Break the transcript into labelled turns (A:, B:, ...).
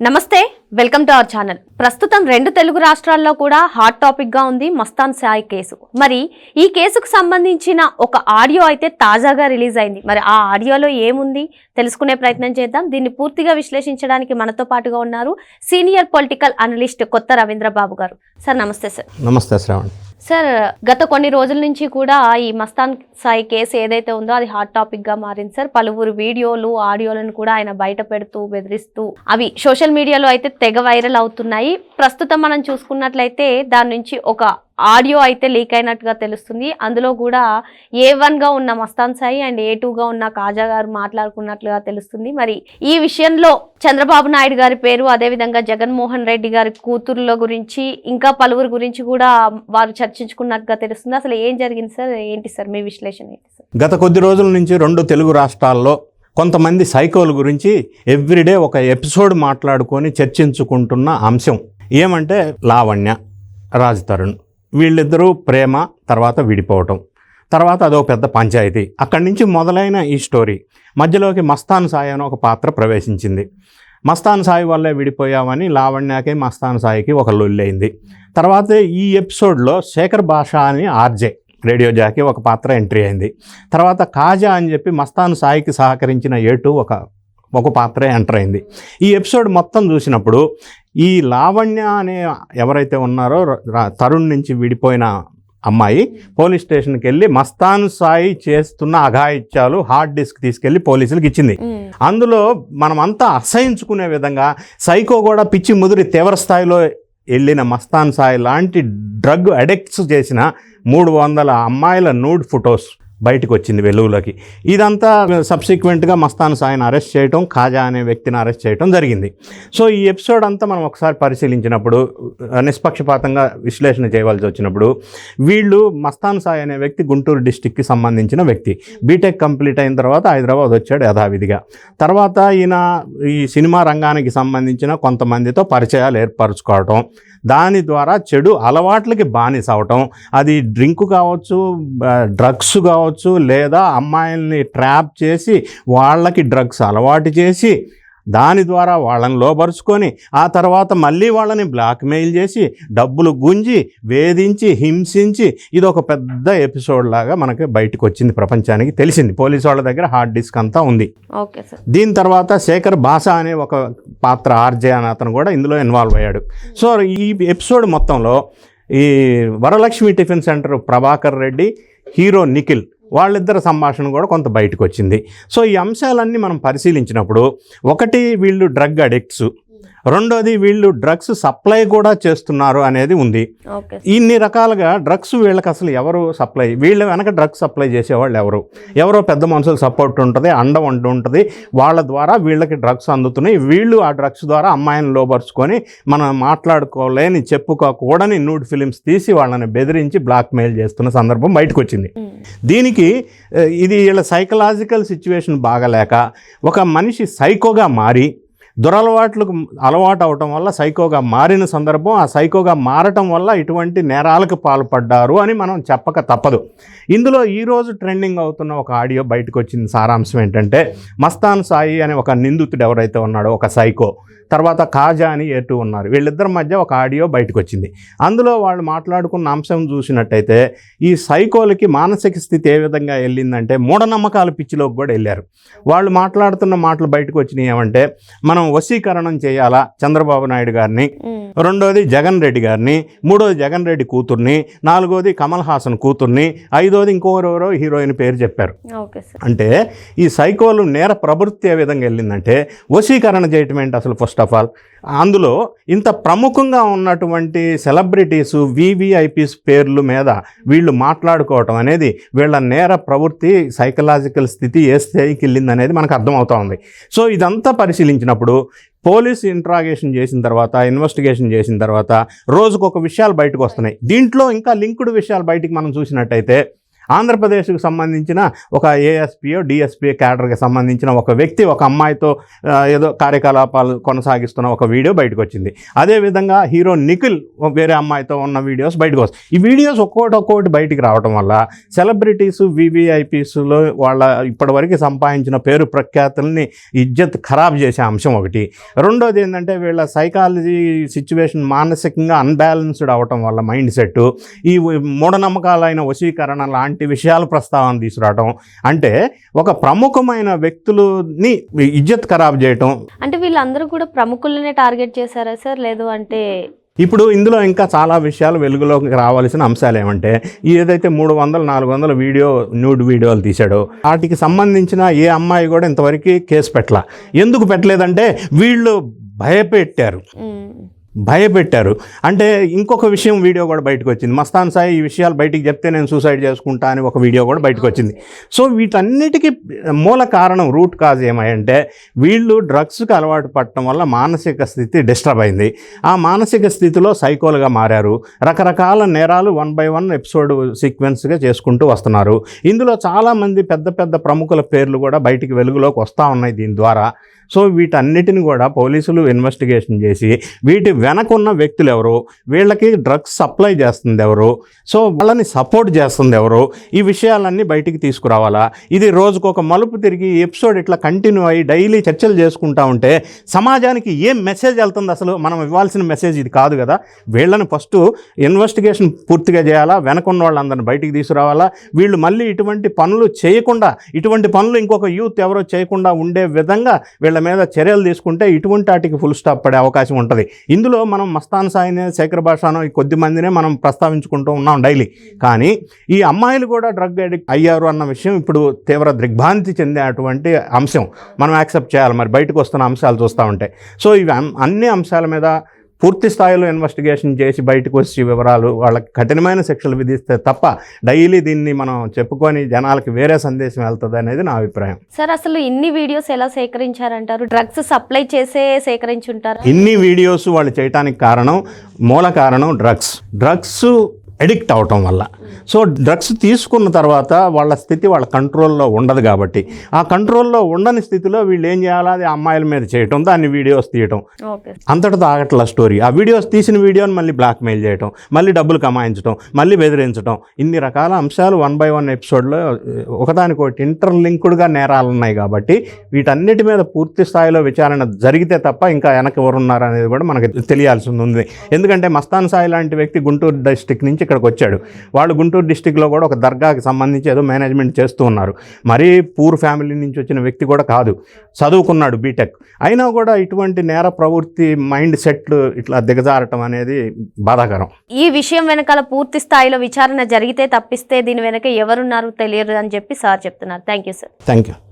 A: నమస్తే, welcome to our channel. ప్రస్తుతం రెండు తెలుగు రాష్ట్రాల్లో కూడా హాట్ టాపిక్ గా ఉంది మస్తాన్ సాయి కేసు. మరి ఈ కేసుకు సంబంధించిన ఒక ఆడియో అయితే తాజాగా రిలీజ్ అయింది. మరి ఆ ఆడియోలో ఏముంది తెలుసుకునే ప్రయత్నం చేద్దాం. దీన్ని పూర్తిగా విశ్లేషించడానికి మనతో పాటుగా ఉన్నారు సీనియర్ పొలిటికల్ అనలిస్ట్ కొత్త రవీంద్రబాబు గారు. సార్ నమస్తే. సార్
B: నమస్తే శ్రావణ్.
A: సార్, గత కొన్ని రోజుల నుంచి కూడా ఈ మస్తాన్ సాయి కేసు ఏదైతే ఉందో అది హాట్ టాపిక్ గా మారింది సార్. పలువురు వీడియోలు ఆడియోలను కూడా ఆయన బయట పెడుతూ బెదిరిస్తూ అవి సోషల్ మీడియాలో అయితే తెగ వైరల్ అవుతున్నాయి. ప్రస్తుతం మనం చూసుకున్నట్లయితే దాని నుంచి ఒక ఆడియో అయితే లీక్ అయినట్టుగా తెలుస్తుంది. అందులో కూడా A1 గా ఉన్న మస్తాన్ సాయి అండ్ A2 గా ఉన్న కాజా గారు మాట్లాడుకున్నట్లుగా తెలుస్తుంది. మరి ఈ విషయంలో చంద్రబాబు నాయుడు గారి పేరు, అదేవిధంగా జగన్మోహన్ రెడ్డి గారి కూతుర్ల గురించి, ఇంకా పలువురు గురించి కూడా వారు చర్చించుకున్నట్టుగా తెలుస్తుంది. అసలు ఏం జరిగింది సార్? ఏంటి సార్ మీ విశ్లేషణ ఏంటి సార్?
B: గత కొద్ది రోజుల నుంచి రెండు తెలుగు రాష్ట్రాల్లో కొంతమంది సైకోల గురించి ఎవ్రీడే ఒక ఎపిసోడ్ మాట్లాడుకొని చర్చించుకుంటున్న అంశం ఏమంటే లావణ్య, రాజ్ తరుణ్, వీళ్ళిద్దరూ ప్రేమ, తర్వాత విడిపోవటం, తర్వాత అదొక పెద్ద పంచాయతీ. అక్కడి నుంచి మొదలైన ఈ స్టోరీ మధ్యలోకి మస్తాన్ సాయి అని ఒక పాత్ర ప్రవేశించింది. మస్తాన్ సాయి వల్లే విడిపోయామని లావణ్యకి మస్తాన్ సాయికి ఒక లొల్లైంది. తర్వాత ఈ ఎపిసోడ్లో శేఖర్ భాషా అని ఆర్జే రేడియో జాకీ ఒక పాత్ర ఎంట్రీ అయింది. తర్వాత కాజా అని చెప్పి మస్తాన్ సాయికి సహకరించిన A2 ఒక పాత్ర ఎంటర్ అయింది. ఈ ఎపిసోడ్ మొత్తం చూసినప్పుడు ఈ లావణ్య అనే ఎవరైతే ఉన్నారో తరుణ్ నుంచి విడిపోయిన అమ్మాయి పోలీస్ స్టేషన్కి వెళ్ళి మస్తాన్ సాయి చేస్తున్న అఘాయిత్యాలు హార్డ్ డిస్క్ తీసుకెళ్లి పోలీసులకు ఇచ్చింది. అందులో మనమంతా అసహించుకునే విధంగా సైకో కూడా పిచ్చి ముదిరి తీవ్ర స్థాయిలో వెళ్ళిన మస్తాన్ సాయి లాంటి డ్రగ్ అడిక్ట్స్ చేసిన 300 అమ్మాయిల నూడ్ ఫొటోస్ బయటకు వచ్చింది వెలుగులోకి. ఇదంతా సబ్సిక్వెంట్గా మస్తాన్ సాయిని అరెస్ట్ చేయటం, కాజా అనే వ్యక్తిని అరెస్ట్ చేయటం జరిగింది. సో ఈ ఎపిసోడ్ అంతా మనం ఒకసారి పరిశీలించినప్పుడు, నిష్పక్షపాతంగా విశ్లేషణ చేయవలసి వచ్చినప్పుడు, వీళ్ళు మస్తాన్ సాయి అనే వ్యక్తి గుంటూరు డిస్టిక్కి సంబంధించిన వ్యక్తి. బీటెక్ కంప్లీట్ అయిన తర్వాత హైదరాబాద్ వచ్చాడు యథావిధిగా. తర్వాత ఈయన ఈ సినిమా రంగానికి సంబంధించిన కొంతమందితో పరిచయాలు ఏర్పరచుకోవటం, దాని ద్వారా చెడు అలవాట్లకి బానిస అవటం, అది డ్రింక్ కావచ్చు, డ్రగ్స్ కావచ్చు, లేదా అమ్మాయిల్ని ట్రాప్ చేసి వాళ్ళకి డ్రగ్స్ అలవాటు చేసి దాని ద్వారా వాళ్ళని లోపరుచుకొని ఆ తర్వాత మళ్ళీ వాళ్ళని బ్లాక్మెయిల్ చేసి డబ్బులు గుంజి వేధించి హింసించి ఇది ఒక పెద్ద ఎపిసోడ్ లాగా మనకి బయటకు వచ్చింది, ప్రపంచానికి తెలిసింది. పోలీసు వాళ్ళ దగ్గర హార్డ్ డిస్క్ అంతా ఉంది. దీని తర్వాత శేఖర్ భాషా అనే ఒక పాత్ర ఆర్జే అని అతను కూడా ఇందులో ఇన్వాల్వ్ అయ్యాడు. సో ఈ ఎపిసోడ్ మొత్తంలో ఈ Varalakshmi tiffin centre Prabhakar Reddy, hero Nikhil, వాళ్ళిద్దరు సంభాషణ కూడా కొంత బయటకు వచ్చింది. సో ఈ అంశాలన్నీ మనం పరిశీలించినప్పుడు, ఒకటి వీళ్ళు డ్రగ్ అడిక్ట్స్, రెండోది వీళ్ళు డ్రగ్స్ సప్లై కూడా చేస్తున్నారు అనేది ఉంది. ఇన్ని రకాలుగా డ్రగ్స్ వీళ్ళకి అసలు ఎవరు సప్లై, వీళ్ళ వెనక డ్రగ్స్ సప్లై చేసేవాళ్ళు ఎవరో పెద్ద మనుషులు సపోర్ట్ ఉంటుంది, అండ ఉంటుంది, వాళ్ళ ద్వారా వీళ్ళకి డ్రగ్స్ అందుతున్నాయి. వీళ్ళు ఆ డ్రగ్స్ ద్వారా అమ్మాయిని లోపరుచుకొని మనం మాట్లాడుకోలేని చెప్పుకోకూడని నూడ్ ఫిలిమ్స్ తీసి వాళ్ళని బెదిరించి బ్లాక్మెయిల్ చేస్తున్న సందర్భం బయటకు వచ్చింది. దీనికి ఇది వీళ్ళ సైకలాజికల్ సిచ్యువేషన్ బాగలేక ఒక మనిషి సైకోగా మారి దురలవాట్లకు అలవాటు అవటం వల్ల సైకోగా మారిన సందర్భం, ఆ సైకోగా మారటం వల్ల ఇటువంటి నేరాలకు పాల్పడ్డారు అని మనం చెప్పక తప్పదు. ఇందులో ఈరోజు ట్రెండింగ్ అవుతున్న ఒక ఆడియో బయటకు వచ్చిన సారాంశం ఏంటంటే, మస్తాన్ సాయి అనే ఒక నిందితుడు ఎవరైతే ఉన్నాడో ఒక సైకో, తర్వాత కాజా అని A2 ఉన్నారు, వీళ్ళిద్దరి మధ్య ఒక ఆడియో బయటకు వచ్చింది. అందులో వాళ్ళు మాట్లాడుకున్న అంశం చూసినట్టయితే ఈ సైకోలకి మానసిక స్థితి ఏ విధంగా వెళ్ళిందంటే మూఢనమ్మకాల పిచ్చిలోకి కూడా వెళ్ళారు. వాళ్ళు మాట్లాడుతున్న మాటలు బయటకు వచ్చినాయి ఏమంటే, మనం వశీకరణం చేయాలా చంద్రబాబు నాయుడు గారిని, రెండోది జగన్ రెడ్డి గారిని, మూడోది జగన్ రెడ్డి కూతుర్ని, నాలుగోది కమల్ హాసన్ కూతుర్ని, ఐదోది ఇంకోరెవరో హీరోయిన్ పేరు చెప్పారు. అంటే ఈ సైకోలు నేర ప్రవృత్తి ఏ విధంగా వెళ్ళిందంటే, వశీకరణ చేయటం ఏంటి అసలు? ఫస్ట్ ఆఫ్ ఆల్ అందులో ఇంత ప్రముఖంగా ఉన్నటువంటి సెలబ్రిటీసు, VVIPs పేర్ల మీద వీళ్ళు మాట్లాడుకోవటం అనేది వీళ్ళ నేర ప్రవృత్తి, సైకలాజికల్ స్థితి ఏ స్థాయికి వెళ్ళింది అనేది మనకు అర్థమవుతూ ఉంది. సో ఇదంతా పరిశీలించినప్పుడు పోలీసు ఇంట్రాగేషన్ చేసిన తర్వాత, ఇన్వెస్టిగేషన్ చేసిన తర్వాత రోజుకొక విషయాలు బయటకు వస్తున్నాయి. దీంట్లో ఇంకా లింక్డ్ విషయాలు బయటికి మనం చూసినట్టయితే, ఆంధ్రప్రదేశ్కు సంబంధించిన ఒక ఏఎస్పీఓ డిఎస్పీ క్యాడర్కి సంబంధించిన ఒక వ్యక్తి ఒక అమ్మాయితో ఏదో కార్యకలాపాలు కొనసాగిస్తున్న ఒక వీడియో బయటకు వచ్చింది. అదేవిధంగా హీరో నిఖిల్ వేరే అమ్మాయితో ఉన్న వీడియోస్ బయటకు వస్తాయి. ఈ వీడియోస్ ఒక్కొక్కటి బయటికి రావడం వల్ల సెలబ్రిటీస్ వివిఐపీస్లో వాళ్ళ ఇప్పటివరకు సంపాదించిన పేరు ప్రఖ్యాతుల్ని ఇజ్జత్ ఖరాబ్ చేసే అంశం ఒకటి. రెండోది ఏంటంటే వీళ్ళ సైకాలజీ సిచ్యువేషన్ మానసికంగా అన్బ్యాలెన్స్డ్ అవటం వల్ల మైండ్ సెట్ ఈ మూఢనమ్మకాలైన వశీకరణ లాంటి విషయాలు ప్రస్తావన తీసుకురావటం, అంటే ఒక ప్రముఖమైన వ్యక్తులని ఇజ్జత్ ఖరాబ్ చేయటం.
A: అంటే వీళ్ళందరూ కూడా ప్రముఖులనే టార్గెట్ చేశారా సార్? లేదు అంటే
B: ఇప్పుడు ఇందులో ఇంకా చాలా విషయాలు వెలుగులోకి రావాల్సిన అంశాలు ఏమంటే, ఏదైతే 300-400 న్యూడ్ వీడియోలు తీశాడో వాటికి సంబంధించిన ఏ అమ్మాయి కూడా ఇంతవరకు కేసు పెట్టలా. ఎందుకు పెట్టలేదంటే వీళ్ళు భయపెట్టారు. అంటే ఇంకొక విషయం వీడియో కూడా బయటకు వచ్చింది. మస్తాన్ సాయి ఈ విషయాలు బయటికి చెప్తే నేను సూసైడ్ చేసుకుంటా అని ఒక వీడియో కూడా బయటకు వచ్చింది. సో వీటన్నిటికీ మూల కారణం రూట్ కాజ్ ఏమంటే వీళ్ళు డ్రగ్స్కి అలవాటు పడటం వల్ల మానసిక స్థితి డిస్టర్బ్ అయింది. ఆ మానసిక స్థితిలో సైకోలుగా మారారు. రకరకాల నేరాలు 1 by 1 ఎపిసోడ్ సీక్వెన్స్గా చేసుకుంటూ వస్తున్నారు. ఇందులో చాలామంది పెద్ద పెద్ద ప్రముఖుల పేర్లు కూడా బయటికి వెలుగులోకి వస్తూ ఉన్నాయి దీని ద్వారా. సో వీటన్నిటిని కూడా పోలీసులు ఇన్వెస్టిగేషన్ చేసి వీటి వెనకున్న వ్యక్తులు ఎవరు, వీళ్ళకి డ్రగ్స్ సప్లై చేస్తుంది ఎవరు, సో వాళ్ళని సపోర్ట్ చేస్తుంది ఎవరు, ఈ విషయాలన్నీ బయటికి తీసుకురావాలా. ఇది రోజుకొక మలుపు తిరిగి ఎపిసోడ్ ఇట్లా కంటిన్యూ అయ్యి డైలీ చర్చలు చేసుకుంటూ ఉంటే సమాజానికి ఏం మెసేజ్ వెళ్తుంది? అసలు మనం ఇవ్వాల్సిన మెసేజ్ ఇది కాదు కదా. వీళ్ళని ఫస్ట్ ఇన్వెస్టిగేషన్ పూర్తిగా చేయాలా, వెనకున్న వాళ్ళందరిని బయటికి తీసుకురావాలా. వీళ్ళు మళ్ళీ ఇటువంటి పనులు చేయకుండా, ఇటువంటి పనులు ఇంకొక యూత్ ఎవరో చేయకుండా ఉండే విధంగా వీళ్ళ మీద చర్యలు తీసుకుంటే ఇటువంటి వాటికి ఫుల్ స్టాప్ పడే అవకాశం ఉంటుంది. ఇందులో మనం మస్తాన్ సాయినే, శేఖర్ భాషను ఈ కొద్ది మందినే మనం ప్రస్తావించుకుంటూ ఉన్నాం డైలీ. కానీ ఈ అమ్మాయిలు కూడా డ్రగ్ అడిక్ట్ అయ్యారు అన్న విషయం ఇప్పుడు తీవ్ర దిగ్భ్రాంతి చెందే అటువంటి అంశం మనం యాక్సెప్ట్ చేయాలి మరి బయటకు వస్తున్న అంశాలు చూస్తూ ఉంటే. సో ఇవి అన్ని అంశాల మీద పూర్తి స్థాయిలో ఇన్వెస్టిగేషన్ చేసి బయటకు వచ్చి వివరాలు, వాళ్ళకి కఠినమైన శిక్షలు విధిస్తే తప్ప డైలీ దీన్ని మనం చెప్పుకొని జనాలకి వేరే సందేశం వెళ్తుంది అనేది నా అభిప్రాయం.
A: సార్ అసలు ఇన్ని వీడియోస్ ఎలా సేకరించారంటారు? డ్రగ్స్ సప్లై చేసే సేకరించుంటారు.
B: ఇన్ని వీడియోస్ వాళ్ళు చేయడానికి మూల కారణం డ్రగ్స్ అడిక్ట్ అవటం వల్ల. సో డ్రగ్స్ తీసుకున్న తర్వాత వాళ్ళ స్థితి వాళ్ళ కంట్రోల్లో ఉండదు కాబట్టి ఆ కంట్రోల్లో ఉండని స్థితిలో వీళ్ళు ఏం చేయాలి, అది అమ్మాయిల మీద చేయటం, దాన్ని వీడియోస్ తీయటం, అంతటితో ఆగట్ల స్టోరీ. ఆ వీడియోస్ తీసిన వీడియోని మళ్ళీ బ్లాక్మెయిల్ చేయటం, మళ్ళీ డబ్బులు కమాయించడం, మళ్ళీ బెదిరించడం, ఇన్ని రకాల అంశాలు 1 by 1 ఎపిసోడ్లో ఒకదానికొకటి ఇంటర్లింక్డ్గా నేరాలు ఉన్నాయి. కాబట్టి వీటన్నిటి మీద పూర్తి స్థాయిలో విచారణ జరిగితే తప్ప ఇంకా వెనక ఎవరున్నారు అనేది కూడా మనకు తెలియాల్సి ఉంది. ఎందుకంటే మస్తాన్ సాయి లాంటి వ్యక్తి గుంటూరు డిస్టిక్ నుంచి ఇక్కడికి వచ్చాడు. వాళ్ళు గుంటూరు డిస్టిక్లో కూడా ఒక దర్గాకి సంబంధించి ఏదో మేనేజ్మెంట్ చేస్తూ ఉన్నారు. మరీ పూర్ ఫ్యామిలీ నుంచి వచ్చిన వ్యక్తి కూడా కాదు, చదువుకున్నాడు బీటెక్. అయినా కూడా ఇటువంటి నేర ప్రవృత్తి మైండ్ సెట్లు ఇట్లా దిగజారటం అనేది బాధాకరం.
A: ఈ విషయం వెనకాల పూర్తి స్థాయిలో విచారణ జరిగితే తప్పిస్తే దీని వెనక ఎవరున్నారు తెలియదు అని చెప్పి సార్ చెప్తున్నారు. Thank you sir.
B: Thank you.